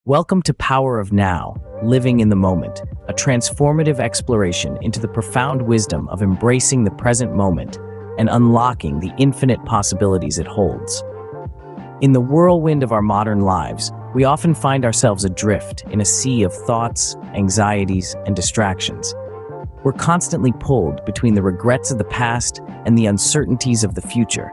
Welcome to Power of Now, Living in the Moment, a transformative exploration into the profound wisdom of embracing the present moment and unlocking the infinite possibilities it holds. In the whirlwind of our modern lives, we often find ourselves adrift in a sea of thoughts, anxieties, and distractions. We're constantly pulled between the regrets of the past and the uncertainties of the future,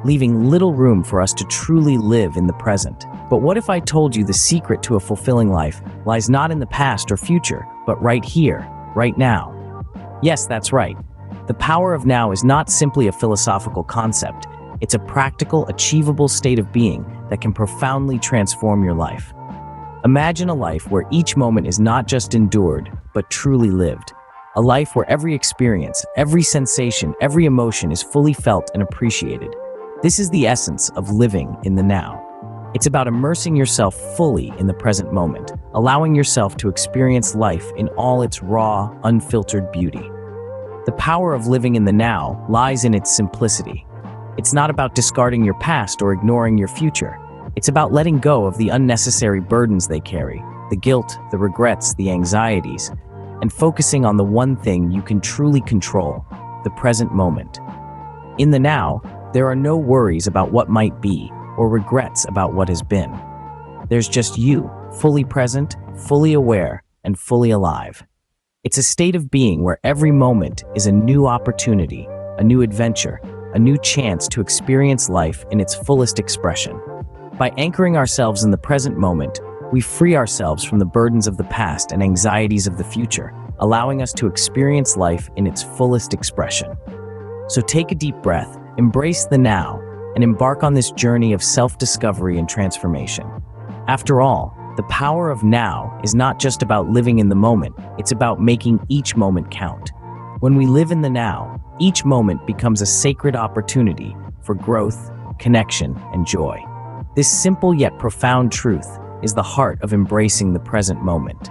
leaving little room for us to truly live in the present. But what if I told you the secret to a fulfilling life lies not in the past or future, but right here, right now? Yes, that's right. The power of now is not simply a philosophical concept. It's a practical, achievable state of being that can profoundly transform your life. Imagine a life where each moment is not just endured, but truly lived. A life where every experience, every sensation, every emotion is fully felt and appreciated. This is the essence of living in the now. It's about immersing yourself fully in the present moment, allowing yourself to experience life in all its raw, unfiltered beauty. The power of living in the now lies in its simplicity. It's not about discarding your past or ignoring your future. It's about letting go of the unnecessary burdens they carry, the guilt, the regrets, the anxieties, and focusing on the one thing you can truly control, the present moment. In the now, there are no worries about what might be or regrets about what has been. There's just you, fully present, fully aware, and fully alive. It's a state of being where every moment is a new opportunity, a new adventure, a new chance to experience life in its fullest expression. By anchoring ourselves in the present moment, we free ourselves from the burdens of the past and anxieties of the future, allowing us to experience life in its fullest expression. So take a deep breath, embrace the now, and embark on this journey of self-discovery and transformation. After all, the power of now is not just about living in the moment, it's about making each moment count. When we live in the now, each moment becomes a sacred opportunity for growth, connection, and joy. This simple yet profound truth is the heart of embracing the present moment.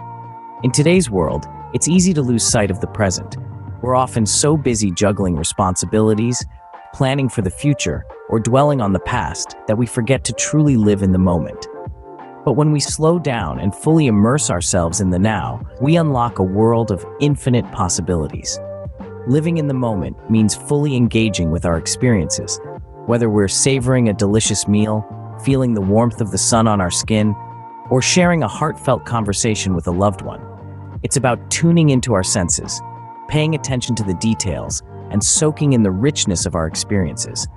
In today's world, it's easy to lose sight of the present. We're often so busy juggling responsibilities, planning for the future, or dwelling on the past that we forget to truly live in the moment. But when we slow down and fully immerse ourselves in the now, we unlock a world of infinite possibilities. Living in the moment means fully engaging with our experiences, whether we're savoring a delicious meal, feeling the warmth of the sun on our skin, or sharing a heartfelt conversation with a loved one. It's about tuning into our senses, paying attention to the details, and soaking in the richness of our experiences.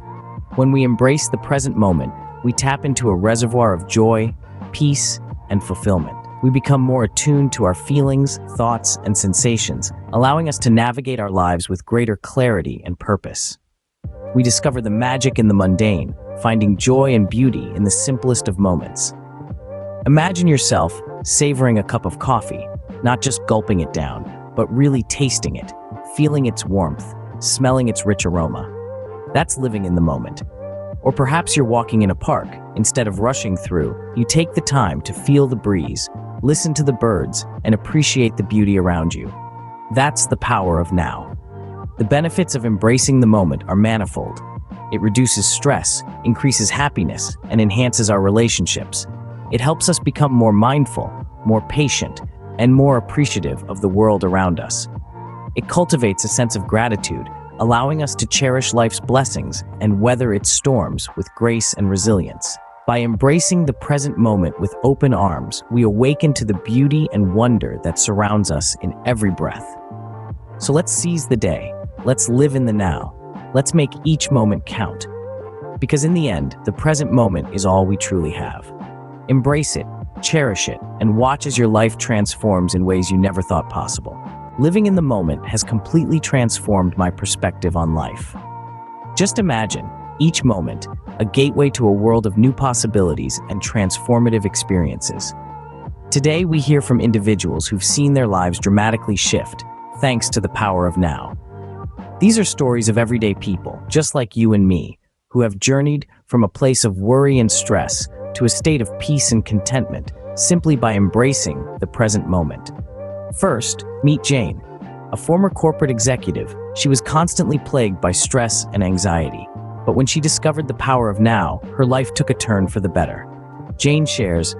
When we embrace the present moment, we tap into a reservoir of joy, peace, and fulfillment. We become more attuned to our feelings, thoughts, and sensations, allowing us to navigate our lives with greater clarity and purpose. We discover the magic in the mundane, finding joy and beauty in the simplest of moments. Imagine yourself savoring a cup of coffee, not just gulping it down, but really tasting it, feeling its warmth, smelling its rich aroma. That's living in the moment. Or perhaps you're walking in a park. Instead of rushing through, you take the time to feel the breeze, listen to the birds, and appreciate the beauty around you. That's the power of now. The benefits of embracing the moment are manifold. It reduces stress, increases happiness, and enhances our relationships. It helps us become more mindful, more patient, and more appreciative of the world around us. It cultivates a sense of gratitude, allowing us to cherish life's blessings and weather its storms with grace and resilience. By embracing the present moment with open arms, we awaken to the beauty and wonder that surrounds us in every breath. So let's seize the day. Let's live in the now. Let's make each moment count. Because in the end, the present moment is all we truly have. Embrace it, cherish it, and watch as your life transforms in ways you never thought possible. Living in the moment has completely transformed my perspective on life. Just imagine, each moment, a gateway to a world of new possibilities and transformative experiences. Today, we hear from individuals who've seen their lives dramatically shift, thanks to the power of now. These are stories of everyday people, just like you and me, who have journeyed from a place of worry and stress to a state of peace and contentment simply by embracing the present moment. First, meet Jane. A former corporate executive, she was constantly plagued by stress and anxiety. But when she discovered the power of now, her life took a turn for the better. Jane shares,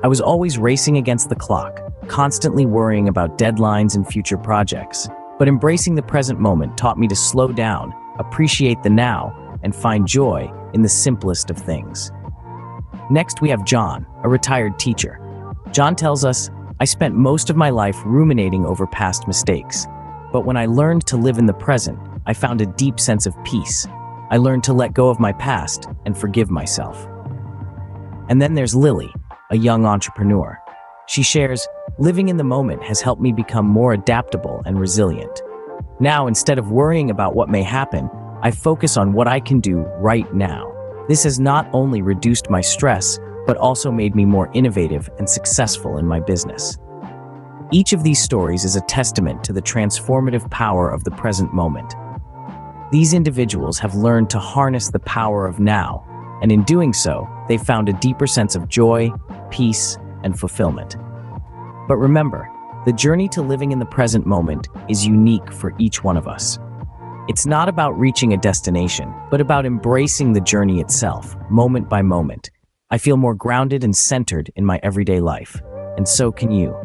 I was always racing against the clock, constantly worrying about deadlines and future projects. But embracing the present moment taught me to slow down, appreciate the now, and find joy in the simplest of things. Next, we have John, a retired teacher. John tells us, "I spent most of my life ruminating over past mistakes. But when I learned to live in the present, I found a deep sense of peace. I learned to let go of my past and forgive myself." And then there's Lily, a young entrepreneur. She shares, "Living in the moment has helped me become more adaptable and resilient. Now, instead of worrying about what may happen, I focus on what I can do right now. This has not only reduced my stress, but also made me more innovative and successful in my business." Each of these stories is a testament to the transformative power of the present moment. These individuals have learned to harness the power of now, and in doing so, they found a deeper sense of joy, peace, and fulfillment. But remember, the journey to living in the present moment is unique for each one of us. It's not about reaching a destination, but about embracing the journey itself, moment by moment. I feel more grounded and centered in my everyday life, and so can you.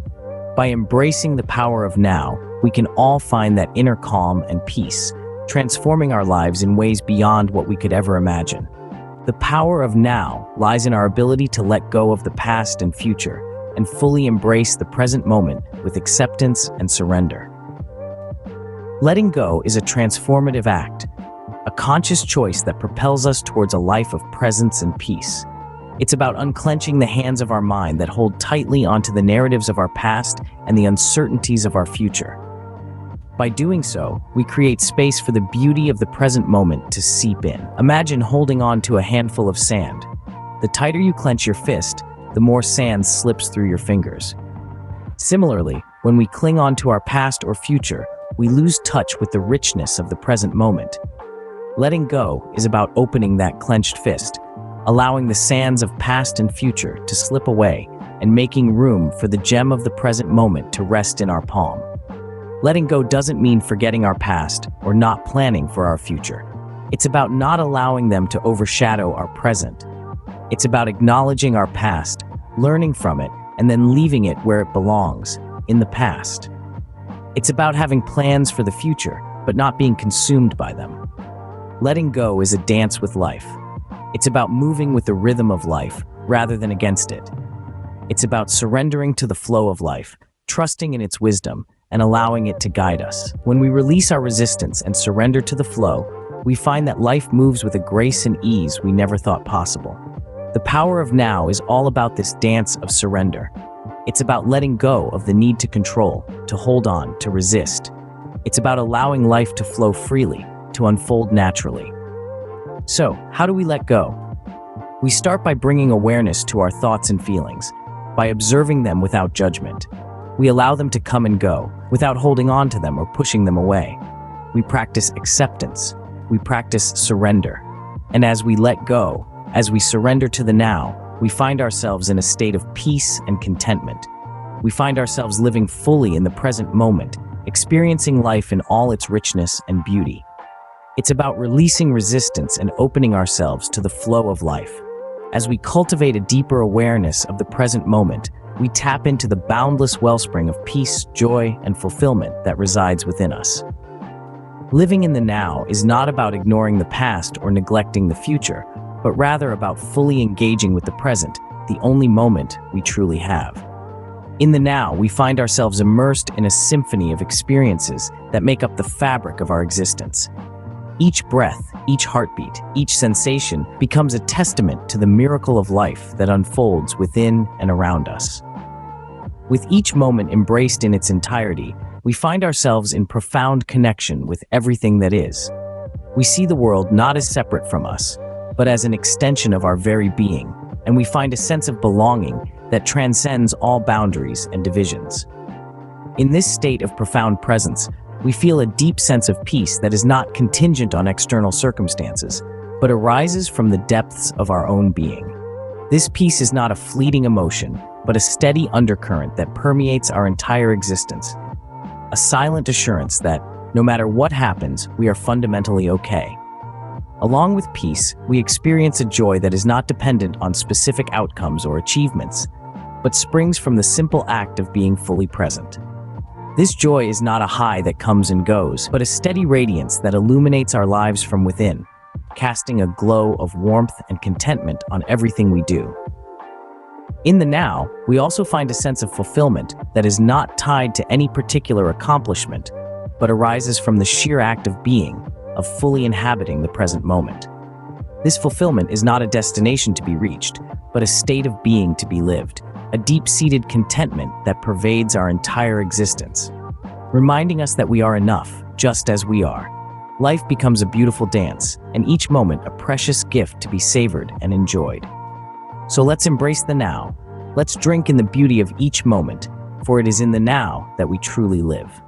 By embracing the power of now, we can all find that inner calm and peace, transforming our lives in ways beyond what we could ever imagine. The power of now lies in our ability to let go of the past and future and fully embrace the present moment with acceptance and surrender. Letting go is a transformative act, a conscious choice that propels us towards a life of presence and peace. It's about unclenching the hands of our mind that hold tightly onto the narratives of our past and the uncertainties of our future. By doing so, we create space for the beauty of the present moment to seep in. Imagine holding on to a handful of sand. The tighter you clench your fist, the more sand slips through your fingers. Similarly, when we cling on to our past or future, we lose touch with the richness of the present moment. Letting go is about opening that clenched fist, allowing the sands of past and future to slip away and making room for the gem of the present moment to rest in our palm. Letting go doesn't mean forgetting our past or not planning for our future. It's about not allowing them to overshadow our present. It's about acknowledging our past, learning from it, and then leaving it where it belongs, in the past. It's about having plans for the future, but not being consumed by them. Letting go is a dance with life. It's about moving with the rhythm of life rather than against it. It's about surrendering to the flow of life, trusting in its wisdom, and allowing it to guide us. When we release our resistance and surrender to the flow, we find that life moves with a grace and ease we never thought possible. The power of now is all about this dance of surrender. It's about letting go of the need to control, to hold on, to resist. It's about allowing life to flow freely, to unfold naturally. So, how do we let go? We start by bringing awareness to our thoughts and feelings, by observing them without judgment. We allow them to come and go, without holding on to them or pushing them away. We practice acceptance. We practice surrender. And as we let go, as we surrender to the now, we find ourselves in a state of peace and contentment. We find ourselves living fully in the present moment, experiencing life in all its richness and beauty. It's about releasing resistance and opening ourselves to the flow of life. As we cultivate a deeper awareness of the present moment, we tap into the boundless wellspring of peace, joy, and fulfillment that resides within us. Living in the now is not about ignoring the past or neglecting the future, but rather about fully engaging with the present, the only moment we truly have. In the now, we find ourselves immersed in a symphony of experiences that make up the fabric of our existence. Each breath, each heartbeat, each sensation becomes a testament to the miracle of life that unfolds within and around us. With each moment embraced in its entirety, we find ourselves in profound connection with everything that is. We see the world not as separate from us, but as an extension of our very being, and we find a sense of belonging that transcends all boundaries and divisions. In this state of profound presence, we feel a deep sense of peace that is not contingent on external circumstances, but arises from the depths of our own being. This peace is not a fleeting emotion, but a steady undercurrent that permeates our entire existence. A silent assurance that, no matter what happens, we are fundamentally okay. Along with peace, we experience a joy that is not dependent on specific outcomes or achievements. but springs from the simple act of being fully present. This joy is not a high that comes and goes, but a steady radiance that illuminates our lives from within, casting a glow of warmth and contentment on everything we do. In the now, we also find a sense of fulfillment that is not tied to any particular accomplishment, but arises from the sheer act of being, of fully inhabiting the present moment. This fulfillment is not a destination to be reached, but a state of being to be lived, a deep-seated contentment that pervades our entire existence, reminding us that we are enough, just as we are. Life becomes a beautiful dance, and each moment a precious gift to be savored and enjoyed. So let's embrace the now. Let's drink in the beauty of each moment, for it is in the now that we truly live.